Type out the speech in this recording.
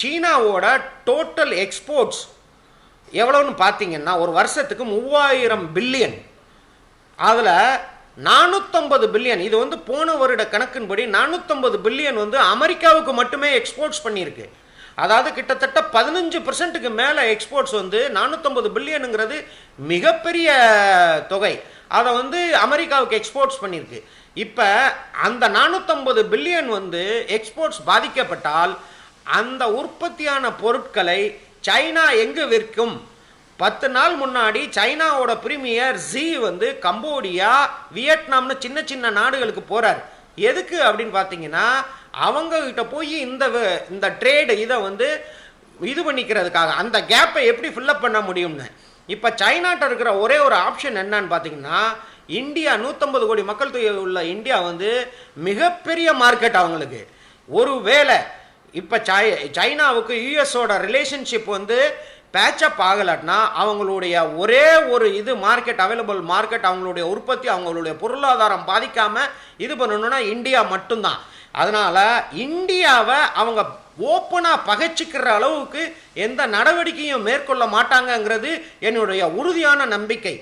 சீனாவோட total exports எவ்வளோன்னு பார்த்தீங்கன்னா ஒரு வருஷத்துக்கு 3000 பில்லியன். அதில் 450 பில்லியன், இது வந்து போன வருட கணக்கின்படி 450 பில்லியன் வந்து அமெரிக்காவுக்கு மட்டுமே எக்ஸ்போர்ட்ஸ் பண்ணியிருக்கு. அதாவது கிட்டத்தட்ட 15% மேலே எக்ஸ்போர்ட்ஸ் வந்து 450 பில்லியனுங்கிறது மிகப்பெரிய தொகை. அதை வந்து அமெரிக்காவுக்கு எக்ஸ்போர்ட்ஸ் பண்ணியிருக்கு. இப்போ அந்த 450 பில்லியன் வந்து எக்ஸ்போர்ட்ஸ் பாதிக்கப்பட்டால் அந்த உற்பத்தியான பொருட்களை சைனா எங்கு விற்கும்? 10 நாள் முன்னாடி சைனாவோட பிரீமியர் ஜி வந்து கம்போடியா, வியட்நாம்னு சின்ன சின்ன நாடுகளுக்கு போறார். எதுக்கு அப்படின்னு பார்த்தீங்கன்னா, அவங்க கிட்ட போய் இந்த ட்ரேடு இதை வந்து இது பண்ணிக்கிறதுக்காக, அந்த கேப்பை எப்படி ஃபில்லப் பண்ண முடியும்னு. இப்போ சைனாட்ட இருக்கிற ஒரே ஒரு ஆப்ஷன் என்னன்னு பார்த்தீங்கன்னா, இந்தியா 150 கோடி மக்கள் தொகை உள்ள இந்தியா வந்து மிகப்பெரிய மார்க்கெட் அவங்களுக்கு. ஒரு வேளை இப்போ சைனாவுக்கு யூஎஸோட ரிலேஷன்ஷிப் வந்து பேச்சப் ஆகலன்னா அவங்களுடைய ஒரே ஒரு இது மார்க்கெட், அவைலபிள் மார்க்கெட், அவங்களுடைய உற்பத்தி, அவங்களுடைய பொருளாதாரம் பாதிக்காம இது பண்ணணும்னா இந்தியா மட்டும்தான். அதனால இந்தியாவை அவங்க ஓப்பனா பகைச்சிக்கிற அளவுக்கு எந்த நடவடிக்கையும் மேற்கொள்ள மாட்டாங்கங்கிறது என்னுடைய உறுதியான நம்பிக்கை.